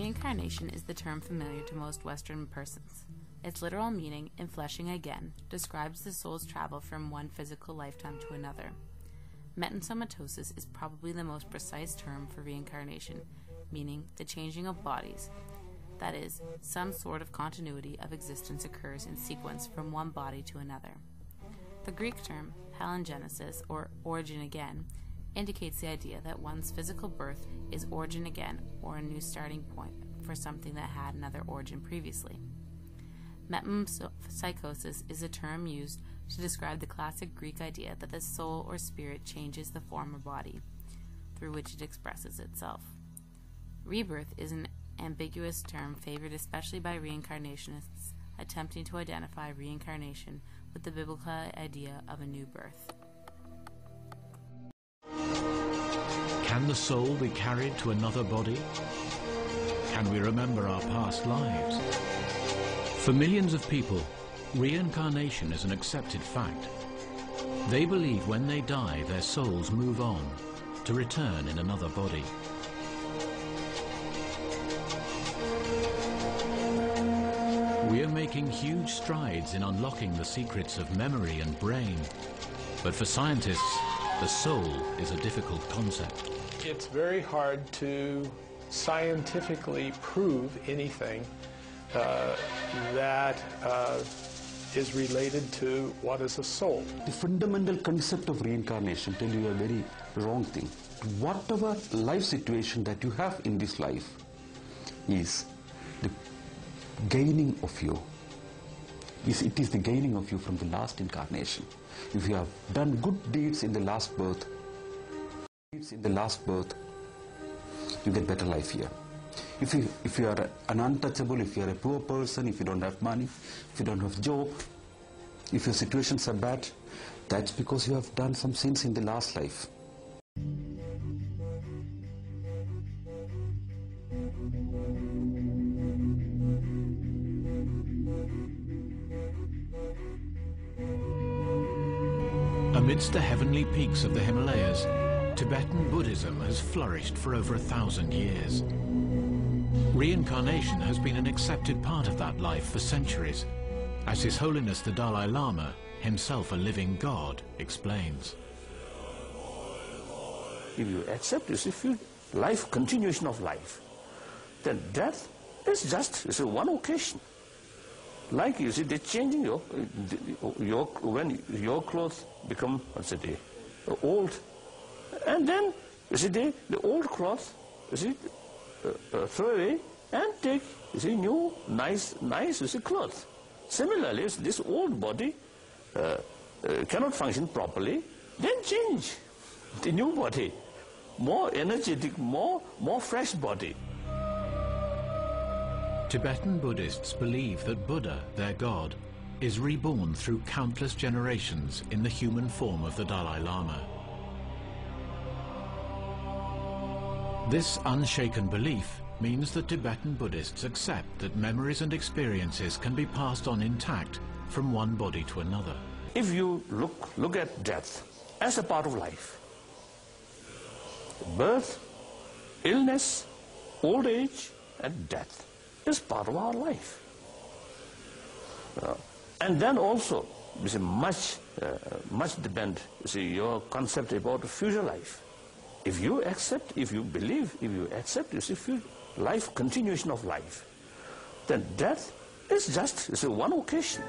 Reincarnation is the term familiar to most Western persons. Its literal meaning, enfleshing again, describes the soul's travel from one physical lifetime to another. Metamorphosis is probably the most precise term for reincarnation, meaning the changing of bodies. That is, some sort of continuity of existence occurs in sequence from one body to another. The Greek term, palingenesis, or origin again, indicates the idea that one's physical birth is origin again, or a new starting point for something that had another origin previously. Metempsychosis is a term used to describe the classic Greek idea that the soul or spirit changes the form or body through which it expresses itself. Rebirth is an ambiguous term favored especially by reincarnationists attempting to identify reincarnation with the biblical idea of a new birth. Can the soul be carried to another body? Can we remember our past lives? For millions of people, reincarnation is an accepted fact. They believe when they die, their souls move on to return in another body. We are making huge strides in unlocking the secrets of memory and brain. But for scientists, the soul is a difficult concept. It's very hard to scientifically prove anything that is related to what is a soul. The fundamental concept of reincarnation tells you a very wrong thing. Whatever life situation that you have in this life is the gaining of you. It is the gaining of you from the last incarnation. If you have done good deeds in the last birth, you get better life here. If you are an untouchable, if you are a poor person, if you don't have money, if you don't have job, if your situations are bad, that's because you have done some sins in the last life. Amidst the heavenly peaks of the Himalayas, Tibetan Buddhism has flourished for over 1,000 years. Reincarnation has been an accepted part of that life for centuries, as His Holiness the Dalai Lama, himself a living God, explains. If you accept this, if you life, continuation of life, then death is just one occasion. Like you see, they're changing when your clothes become, old, and then you see the old cloth, you see, throw away and take, you see, new nice you see, cloth. Similarly, this old body cannot function properly, then change the new body, more energetic, more fresh body. Tibetan Buddhists believe that Buddha, their God, is reborn through countless generations in the human form of the Dalai Lama. This unshaken belief means that Tibetan Buddhists accept that memories and experiences can be passed on intact from one body to another. If you look at death as a part of life, birth, illness, old age, and death is part of our life. And then also, you see, much depend, you see, your concept about the future life. If you accept, if you believe, if you accept, you see, life, continuation of life, then death is just one occasion.